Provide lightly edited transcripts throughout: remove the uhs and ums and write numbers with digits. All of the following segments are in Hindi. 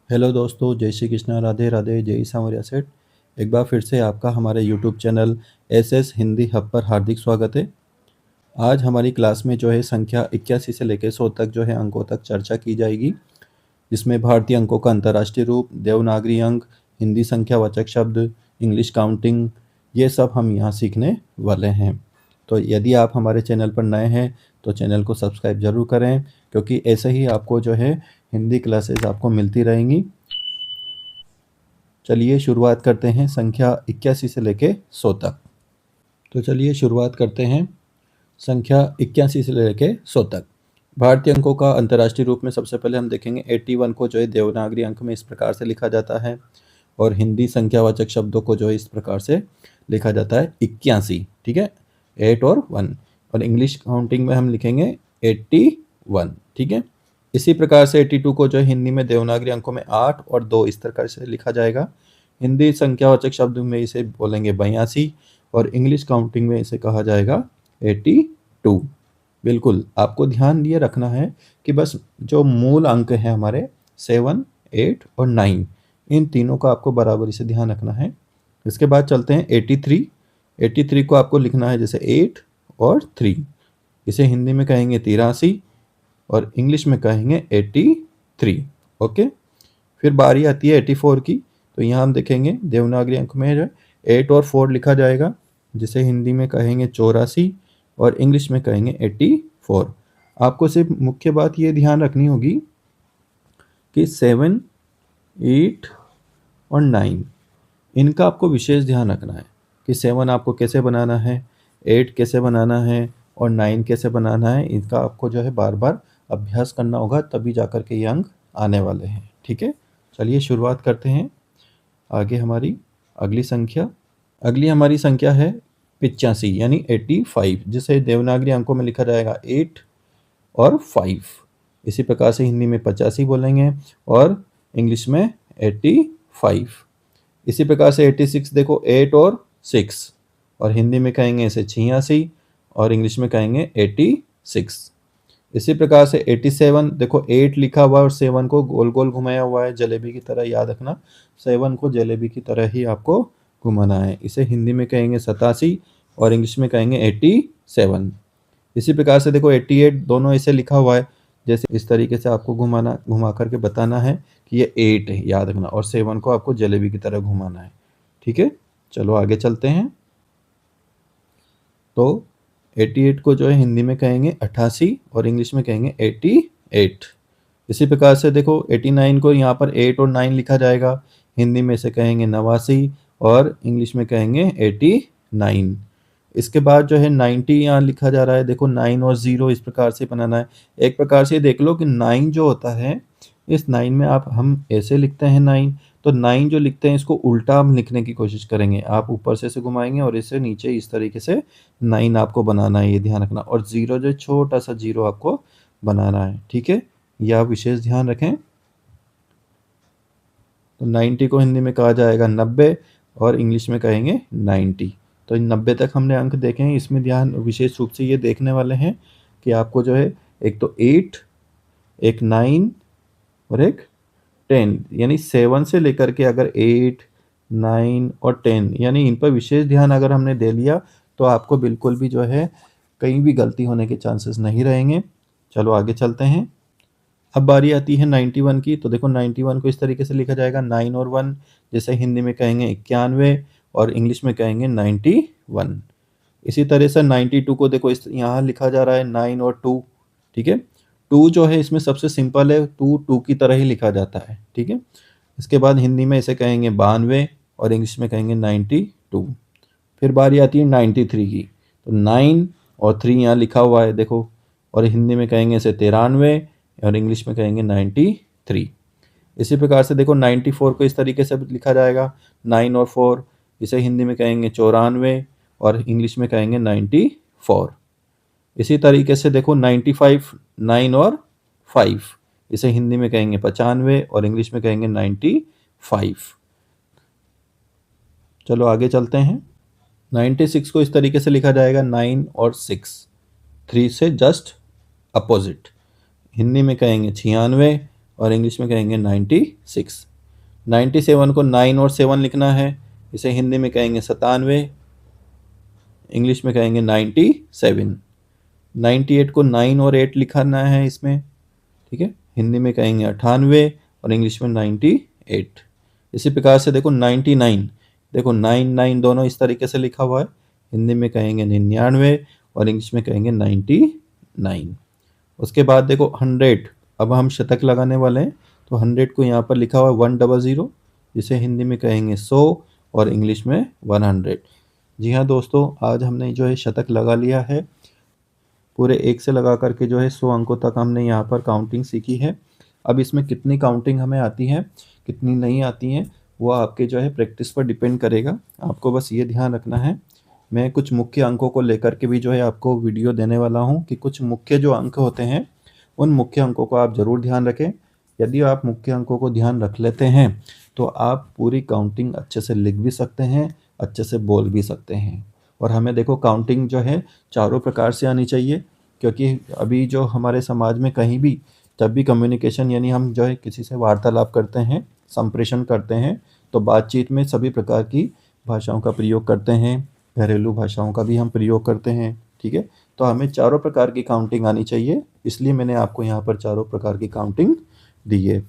हेलो दोस्तों, जय श्री कृष्णा, राधे राधे, जय सांवरिया सेठ। एक बार फिर से आपका हमारे YouTube channel SS Hindi hub पर हार्दिक स्वागत है। आज हमारी क्लास में जो है संख्या 81 से लेकर 100 तक जो है अंकों तक चर्चा की जाएगी, जिसमें भारतीय अंकों का अंतर्राष्ट्रीय रूप, देवनागरी अंक, हिंदी संख्यावाचक शब्द, इंग्लिश काउंटिंग, ये सब हम यहाँ सीखने वाले हैं। तो यदि आप हमारे चैनल पर नए हैं तो चैनल को सब्सक्राइब ज़रूर करें, क्योंकि ऐसे ही आपको जो है हिंदी क्लासेस आपको मिलती रहेंगी। चलिए शुरुआत करते हैं संख्या 81 से लेके 100 तक। तो चलिए शुरुआत करते हैं संख्या 81 से लेके 100 तक। भारतीय अंकों का अंतर्राष्ट्रीय रूप में सबसे पहले हम देखेंगे 81 को जो है देवनागरी अंक में इस प्रकार से लिखा जाता है, और हिंदी संख्यावाचक शब्दों को जो है इस प्रकार से लिखा जाता है 81। ठीक है, 8 और 1। और इंग्लिश काउंटिंग में हम लिखेंगे 81। ठीक है, इसी प्रकार से 82 को जो है हिंदी में देवनागरी अंकों में 8 और 2 इस प्रकार से लिखा जाएगा। हिंदी संख्यावाचक शब्द में इसे बोलेंगे 82, और इंग्लिश काउंटिंग में इसे कहा जाएगा 82। बिल्कुल आपको ध्यान ये रखना है कि बस जो मूल अंक है हमारे 7, 8 और 9, इन तीनों का आपको बराबरी से ध्यान रखना है। इसके बाद चलते हैं 83। 83 को आपको लिखना है जैसे 8 और 3। इसे हिंदी में कहेंगे 83 और इंग्लिश में कहेंगे 83। ओके, फिर बारी आती है 84 की। तो यहाँ हम देखेंगे देवनागरी अंक में जो 8 और 4 लिखा जाएगा, जिसे हिंदी में कहेंगे 84 और इंग्लिश में कहेंगे 84। आपको सिर्फ मुख्य बात ये ध्यान रखनी होगी कि 7, 8 और 9, इनका आपको विशेष ध्यान रखना है कि 7 आपको कैसे बनाना है, 8 कैसे बनाना है और 9 कैसे बनाना है। इनका आपको जो है बार बार अभ्यास करना होगा, तभी जाकर के ये अंक आने वाले हैं। ठीक है, चलिए शुरुआत करते हैं आगे हमारी अगली हमारी संख्या है 85 यानी 85, जिसे देवनागरी अंकों में लिखा जाएगा 8 और 5। इसी प्रकार से हिंदी में 85 बोलेंगे और इंग्लिश में 85। इसी प्रकार से 86 देखो 8 और 6, और हिंदी में कहेंगे इसे 86 और इंग्लिश में कहेंगे 86। इसी प्रकार से 87 देखो 8 लिखा हुआ है और 7 को गोल गोल घुमाया हुआ है जलेबी की तरह, याद रखना 7 को जलेबी की तरह ही आपको घुमाना है। इसे हिंदी में कहेंगे 87 और इंग्लिश में कहेंगे 87। इसी प्रकार से देखो 88 दोनों ऐसे लिखा हुआ है, जैसे इस तरीके से आपको घुमा करके बताना है कि ये 8 है, याद रखना, और 7 को आपको जलेबी की तरह घुमाना है। ठीक है, चलो आगे चलते हैं। तो 88 को जो है हिंदी में कहेंगे 88 और इंग्लिश में कहेंगे 88। इसी प्रकार से देखो 89 को यहाँ पर 8 और 9 लिखा जाएगा, हिंदी में से कहेंगे 89 और इंग्लिश में कहेंगे 89। इसके बाद जो है 90 यहाँ लिखा जा रहा है, देखो 9 और 0 इस प्रकार से बनाना है। एक प्रकार से देख लो कि 9 जो होता है, इस 9 में हम ऐसे लिखते हैं 9, तो 9 जो लिखते हैं इसको उल्टा हम लिखने की कोशिश करेंगे। आप ऊपर से इसे घुमाएंगे और इसे नीचे इस तरीके से 9 आपको बनाना है, ये ध्यान रखना। और 0 जो छोटा सा 0 आपको बनाना है। ठीक है, यह आप विशेष ध्यान रखें। तो 90 को हिंदी में कहा जाएगा 90 और इंग्लिश में कहेंगे 90। तो 90 तक हमने अंक देखे हैं। इसमें ध्यान विशेष रूप से ये देखने वाले हैं कि आपको जो है एक तो 8, एक 9 और एक 10, यानी 7 से लेकर के अगर 8, 9 और 10 यानी इन पर विशेष ध्यान अगर हमने दे लिया तो आपको बिल्कुल भी जो है कहीं भी गलती होने के चांसेस नहीं रहेंगे। चलो आगे चलते हैं। अब बारी आती है 91 की। तो देखो 91 को इस तरीके से लिखा जाएगा 9 और 1, जैसे हिंदी में कहेंगे 91 और इंग्लिश में कहेंगे 91। इसी तरह से 92 को देखो इस यहाँ लिखा जा रहा है 9 और 2। ठीक है, 2 जो है इसमें सबसे सिंपल है, 2 की तरह ही लिखा जाता है। ठीक है, इसके बाद हिंदी में इसे कहेंगे 92 और इंग्लिश में कहेंगे 92। फिर बारी आती है 93 की। तो 9 और 3 यहाँ लिखा हुआ है देखो, और हिंदी में कहेंगे इसे 93 और इंग्लिश में कहेंगे 93। इसी प्रकार से देखो 94 को इस तरीके से लिखा जाएगा 9 और 4, इसे हिंदी में कहेंगे 94 और इंग्लिश में कहेंगे 94। इसी तरीके से देखो 95, 9 और 5, इसे हिंदी में कहेंगे 95 और इंग्लिश में कहेंगे 95। चलो आगे चलते हैं। 96 को इस तरीके से लिखा जाएगा 9 और 6, 3 से जस्ट अपोजिट, हिंदी में कहेंगे 96 और इंग्लिश में कहेंगे 96। 97 को 9 और 7 लिखना है, इसे हिंदी में कहेंगे 97, इंग्लिश में कहेंगे 97। 98 को 9 और 8 लिखना है इसमें, ठीक है, हिंदी में कहेंगे 98 और इंग्लिश में 98। इसी प्रकार से देखो 99, देखो 99 दोनों इस तरीके से लिखा हुआ है, हिंदी में कहेंगे 99 और इंग्लिश में कहेंगे 99। उसके बाद देखो 100, अब हम शतक लगाने वाले हैं, तो 100 को यहाँ पर लिखा हुआ है 100, जिसे हिंदी में कहेंगे 100 और इंग्लिश में 100। जी हाँ दोस्तों, आज हमने जो है शतक लगा लिया है, पूरे 1 से लगा करके जो है 100 अंकों तक हमने यहाँ पर काउंटिंग सीखी है। अब इसमें कितनी काउंटिंग हमें आती है, कितनी नहीं आती हैं, वो आपके जो है प्रैक्टिस पर डिपेंड करेगा। आपको बस ये ध्यान रखना है, मैं कुछ मुख्य अंकों को लेकर के भी जो है आपको वीडियो देने वाला हूँ कि कुछ मुख्य जो अंक होते हैं, उन मुख्य अंकों को आप ज़रूर ध्यान रखें। यदि आप मुख्य अंकों को ध्यान रख लेते हैं तो आप पूरी काउंटिंग अच्छे से लिख भी सकते हैं, अच्छे से बोल भी सकते हैं। और हमें देखो काउंटिंग जो है चारों प्रकार से आनी चाहिए, क्योंकि अभी जो हमारे समाज में कहीं भी जब भी कम्युनिकेशन यानी हम जो है किसी से वार्तालाप करते हैं, संप्रेषण करते हैं, तो बातचीत में सभी प्रकार की भाषाओं का प्रयोग करते हैं, घरेलू भाषाओं का भी हम प्रयोग करते हैं, ठीक है। तो हमें चारों प्रकार की काउंटिंग आनी चाहिए, इसलिए मैंने आपको यहाँ पर चारों प्रकार की काउंटिंग दी है।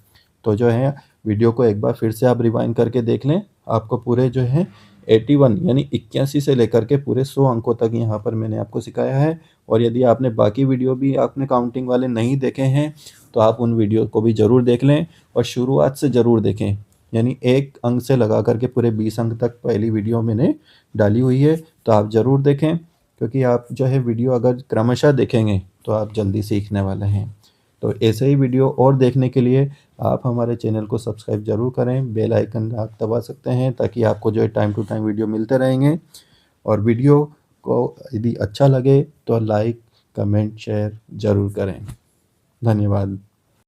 तो जो है वीडियो को एक बार फिर से आप रिवाइंड करके देख लें, आपको पूरे जो है 81 यानी 81 से लेकर के पूरे 100 अंकों तक यहाँ पर मैंने आपको सिखाया है। और यदि आपने बाकी वीडियो भी आपने काउंटिंग वाले नहीं देखे हैं तो आप उन वीडियो को भी ज़रूर देख लें और शुरुआत से ज़रूर देखें, यानी 1 अंक से लगा करके पूरे 20 अंक तक पहली वीडियो मैंने डाली हुई है, तो आप ज़रूर देखें, क्योंकि आप जो है वीडियो अगर क्रमशः देखेंगे तो आप जल्दी सीखने वाले हैं। तो ऐसे ही वीडियो और देखने के लिए आप हमारे चैनल को सब्सक्राइब ज़रूर करें, बेल आइकन आप दबा सकते हैं ताकि आपको जो है टाइम टू टाइम वीडियो मिलते रहेंगे। और वीडियो को यदि अच्छा लगे तो लाइक, कमेंट, शेयर ज़रूर करें। धन्यवाद।